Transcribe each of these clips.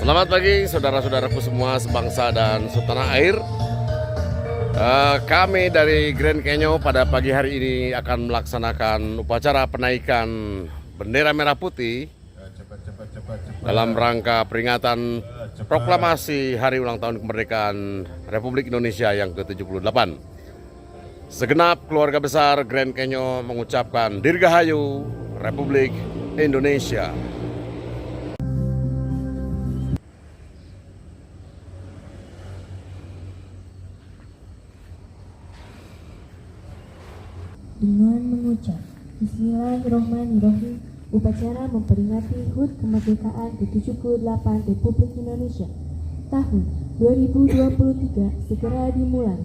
Selamat pagi saudara-saudaraku semua sebangsa dan setanah air. Kami dari Grand Canyon pada pagi hari ini akan melaksanakan upacara penaikan bendera merah putih dalam rangka peringatan proklamasi Hari Ulang Tahun Kemerdekaan Republik Indonesia yang ke-78. Segenap keluarga besar Grand Canyon mengucapkan Dirgahayu Republik Indonesia. Dengan mengucap Bismillahirrahmanirrahim, upacara memperingati HUT kemerdekaan ke-78 Republik Indonesia tahun 2023 segera dimulai.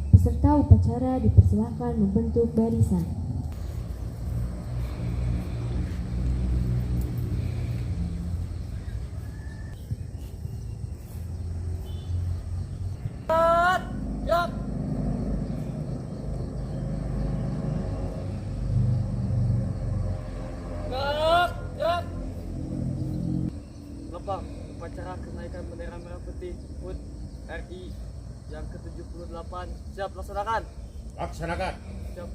Peserta upacara dipersilakan membentuk barisan. Bapak, upacara kenaikan bendera merah putih HUT RI yang ke-78 siap laksanakan. Laksanakan. Siap.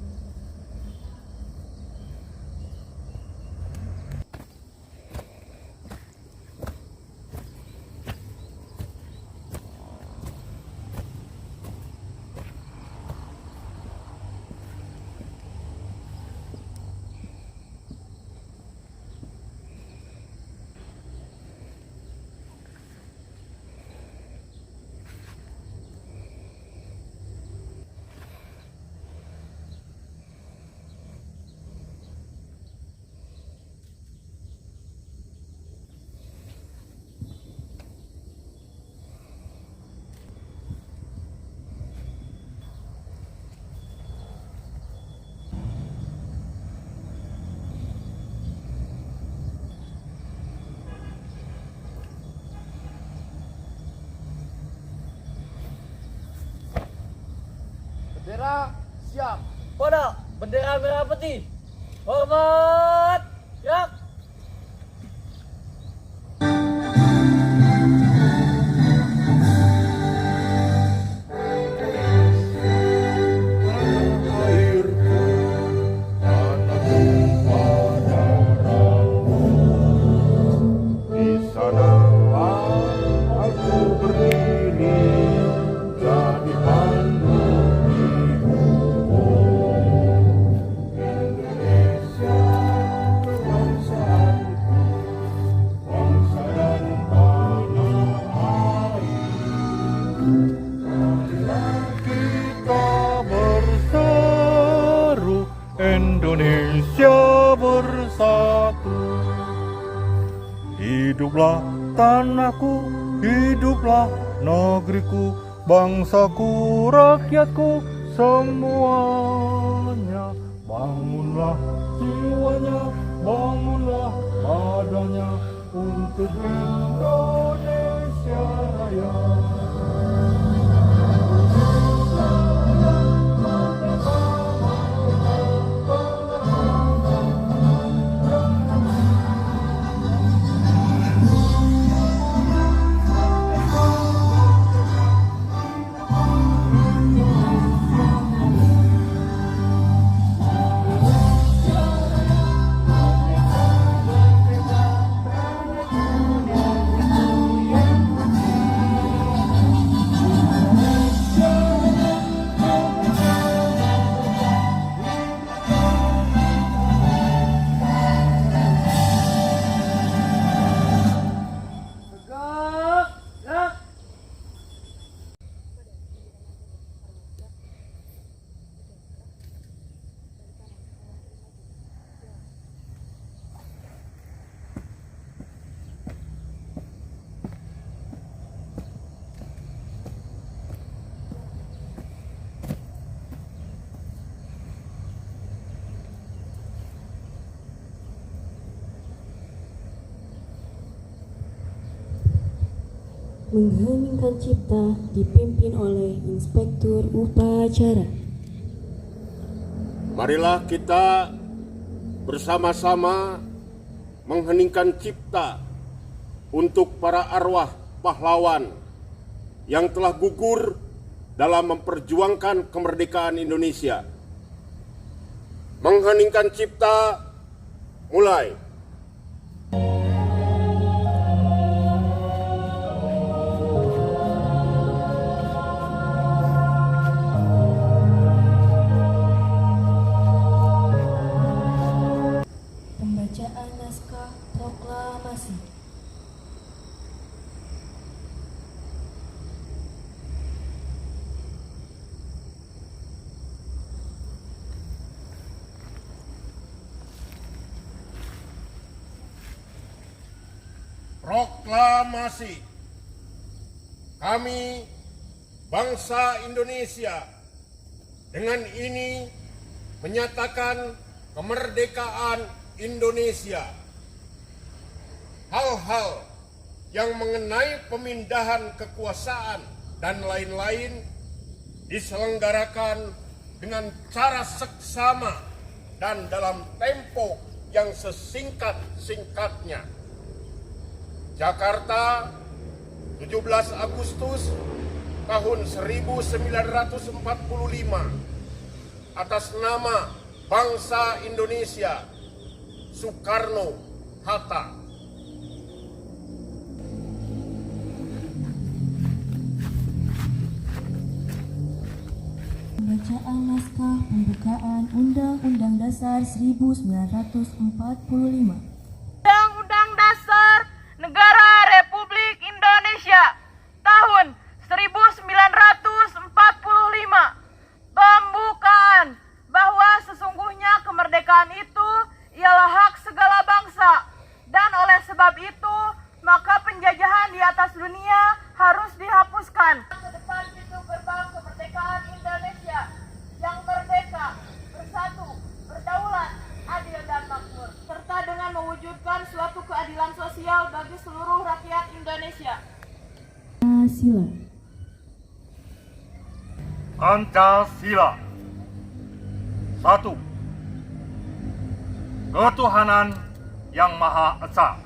Bendera siap. Pada bendera merah putih. Hormat. Siap. Indonesia bersatu. Hiduplah tanahku, hiduplah negeriku, bangsaku, rakyatku semuanya. Bangunlah jiwanya, bangunlah badannya untuk Indonesia Raya. Mengheningkan cipta dipimpin oleh Inspektur Upacara. Marilah kita bersama-sama mengheningkan cipta untuk para arwah pahlawan yang telah gugur dalam memperjuangkan kemerdekaan Indonesia. Mengheningkan cipta, mulai. Pembacaan naskah proklamasi. Proklamasi. Kami, bangsa Indonesia, dengan ini menyatakan kemerdekaan Indonesia. Hal-hal yang mengenai pemindahan kekuasaan dan lain-lain diselenggarakan dengan cara seksama dan dalam tempo yang sesingkat-singkatnya. Jakarta, 17 Agustus tahun 1945, atas nama bangsa Indonesia, Soekarno-Hatta. Pembacaan naskah pembukaan Undang-Undang Dasar 1945. Undang-Undang Dasar Negara Republik Indonesia tahun 1945. Pembukaan bahwa sesungguhnya kemerdekaan itu ialah hak segala bangsa, dan oleh sebab itu maka penjajahan di atas dunia harus dihapuskan. Ke depan pintu gerbang kemerdekaan Indonesia yang merdeka, bersatu, berdaulat, adil dan makmur, serta dengan mewujudkan suatu keadilan sosial bagi seluruh rakyat Indonesia. Pancasila. Pancasila. 1. Ketuhanan yang Maha Esa.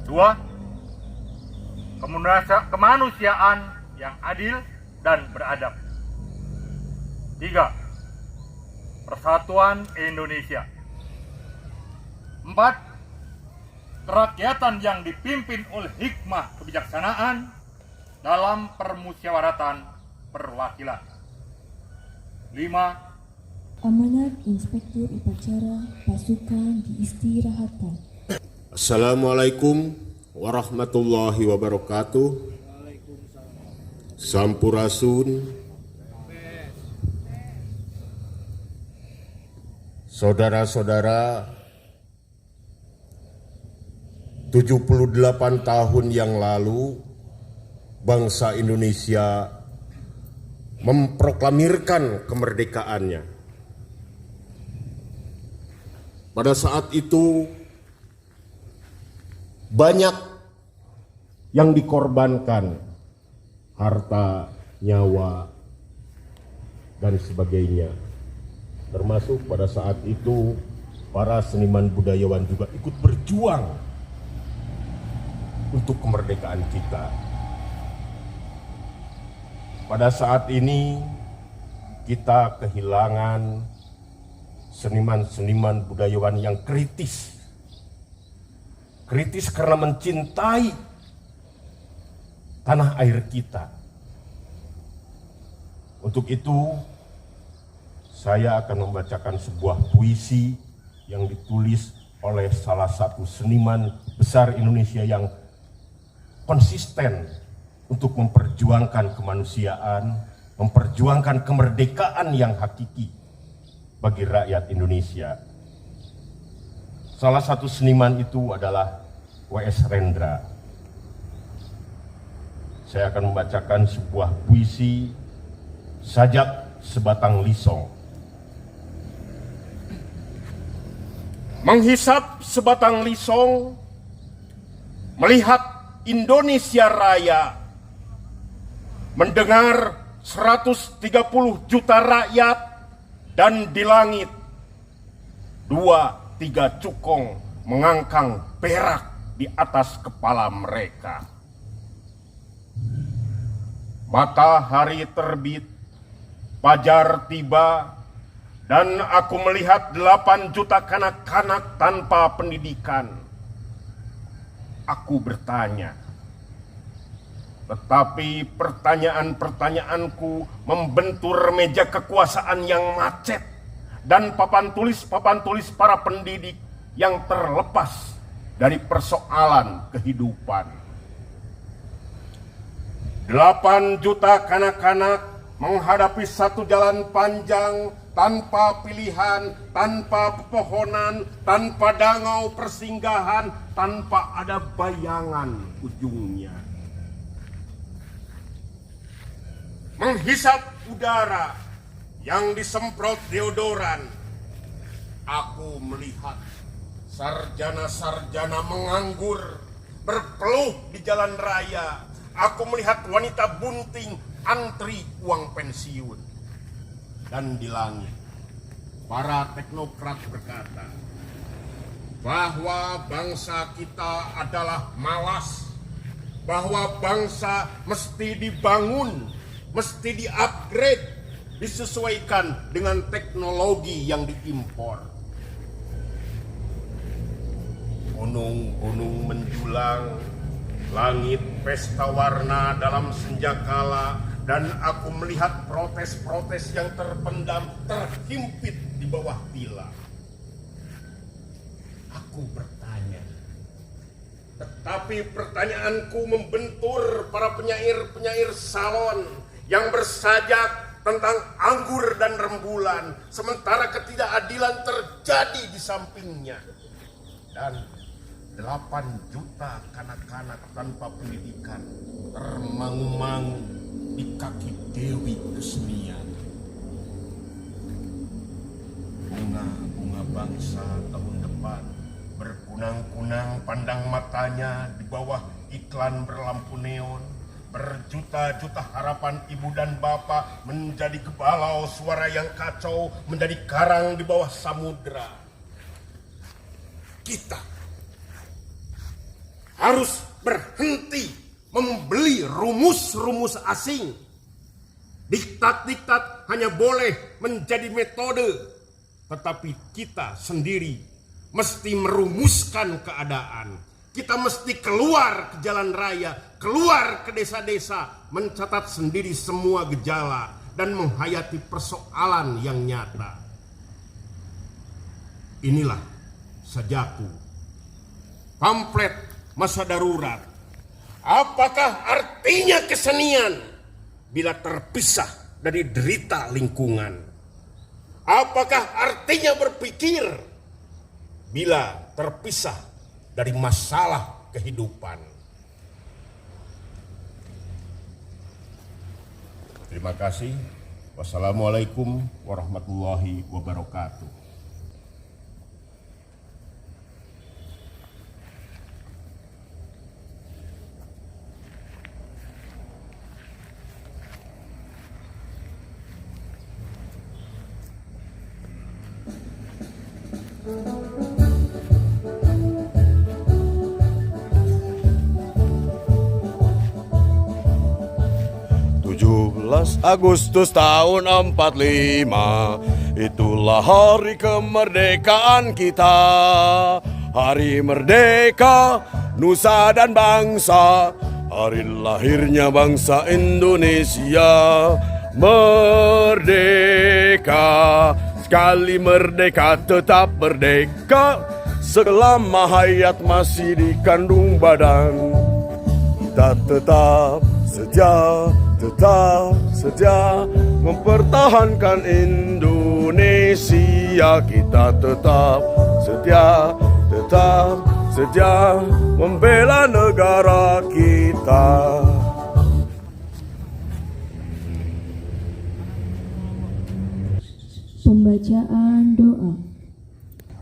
2. Kemanusiaan yang adil dan beradab. 3. Persatuan Indonesia. 4. Kerakyatan yang dipimpin oleh hikmah kebijaksanaan dalam permusyawaratan perwakilan. 5. Amanat Inspektur Upacara Pasukan diistirahatkan. Assalamualaikum warahmatullahi wabarakatuh. Sampurasun. Saudara-saudara, 78 tahun yang lalu bangsa Indonesia memproklamirkan kemerdekaannya. Pada saat itu banyak yang dikorbankan, harta, nyawa, dan sebagainya. Termasuk pada saat itu para seniman budayawan juga ikut berjuang untuk kemerdekaan kita. Pada saat ini kita kehilangan seniman-seniman budayawan yang kritis. Kritis karena mencintai tanah air kita. Untuk itu, saya akan membacakan sebuah puisi yang ditulis oleh salah satu seniman besar Indonesia yang konsisten untuk memperjuangkan kemanusiaan, memperjuangkan kemerdekaan yang hakiki bagi rakyat Indonesia. Salah satu seniman itu adalah W.S. Rendra. Saya akan membacakan sebuah puisi, Sajak Sebatang Lisong. Menghisap sebatang lisong, melihat Indonesia Raya, mendengar 130 juta rakyat, dan di langit 2-3 cukong mengangkang perak. di atas kepala mereka. Matahari terbit, fajar tiba, dan aku melihat 8 juta kanak-kanak tanpa pendidikan. Aku bertanya, tetapi pertanyaan-pertanyaanku membentur meja kekuasaan yang macet dan papan tulis para pendidik yang terlepas dari persoalan kehidupan. 8 juta kanak-kanak menghadapi satu jalan panjang tanpa pilihan, tanpa pepohonan, tanpa danau persinggahan, tanpa ada bayangan ujungnya. Menghisap udara yang disemprot deodoran, aku melihat sarjana-sarjana menganggur berpeluh di jalan raya. Aku melihat wanita bunting antri uang pensiun. Dan di langit, para teknokrat berkata bahwa bangsa kita adalah malas, bahwa bangsa mesti dibangun, mesti di-upgrade, disesuaikan dengan teknologi yang diimpor. Gunung-gunung menjulang, langit pesta warna dalam senjakala, dan aku melihat protes-protes yang terpendam, terhimpit di bawah bila. Aku bertanya, tetapi pertanyaanku membentur para penyair-penyair salon yang bersajak tentang anggur dan rembulan, sementara ketidakadilan terjadi di sampingnya. Dan 8 juta kanak-kanak tanpa pendidikan termangu-mangu di kaki Dewi Kesenian. Bunga-bunga bangsa tahun depan berkunang-kunang pandang matanya di bawah iklan berlampu neon. Berjuta-juta harapan ibu dan bapak menjadi kebalau, suara yang kacau menjadi karang di bawah samudra. Kita harus berhenti membeli rumus-rumus asing. Diktat-diktat hanya boleh menjadi metode, tetapi kita sendiri mesti merumuskan keadaan. Kita mesti keluar ke jalan raya, keluar ke desa-desa, mencatat sendiri semua gejala dan menghayati persoalan yang nyata. Inilah Sajaku, pamflet masa darurat. Apakah artinya kesenian bila terpisah dari derita lingkungan? Apakah artinya berpikir bila terpisah dari masalah kehidupan? Terima kasih. Wassalamualaikum warahmatullahi wabarakatuh. Agustus tahun 45, itulah hari kemerdekaan kita. Hari merdeka, nusa dan bangsa, hari lahirnya bangsa Indonesia. Merdeka, sekali merdeka tetap merdeka, selama hayat masih dikandung badan. Kita tetap setia mempertahankan Indonesia. Kita tetap setia membela negara kita. Pembacaan doa.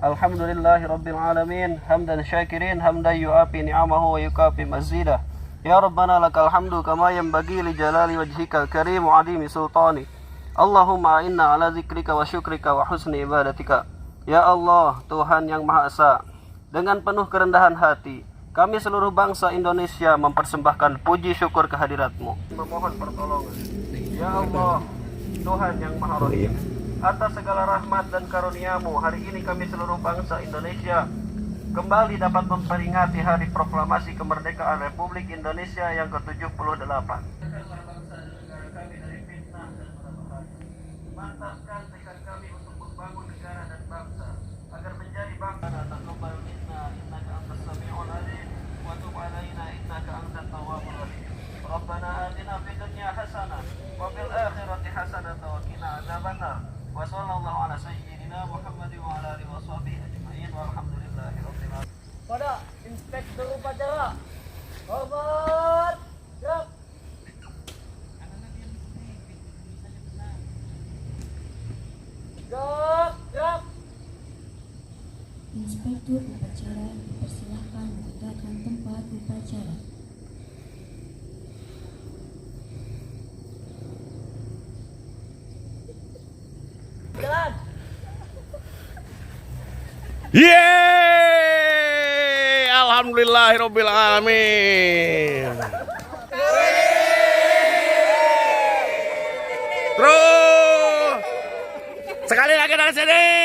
Alhamdulillahirabbil alamin, hamdan syakirin, hamdan yu'afi ni'amahu wa yukafi mazidah. Ya Rabbana lakal hamdu kama yanbaghi li jalali wajhikal karim wa adimi sultani. Allahumma inna ala zikrika wa syukrika wa husni ibadatika. Ya Allah, Tuhan yang Maha Esa, dengan penuh kerendahan hati Kami seluruh bangsa Indonesia mempersembahkan puji syukur kehadirat-Mu. Memohon pertolongan. Ya Allah, Tuhan yang Maha Rahim, atas segala rahmat dan karunia-Mu, hari ini kami seluruh bangsa Indonesia kembali dapat memperingati Hari Proklamasi Kemerdekaan Republik Indonesia yang ke-78. Mantapkan tekad kami untuk membangun negara dan bangsa agar menjadi bangsa taqabbal minna innaka antas samiul alim wa tub alaina innaka antat tawwabur rahim. Rabbana atina fid dunya hasanah wa fil akhirati hasanah wa qina adzabannar. Wa sallallahu ala sayyidina Muhammad wa ala alihi washabihi ajma'in walhamdulillahi rabbil alamin. Pada inspektur upacara. Hormat. Siap. Inspektur upacara dipersilahkan meninggalkan tempat upacara. Yeay! Alhamdulillahirabbil alamin. Terus sekali lagi dari sini.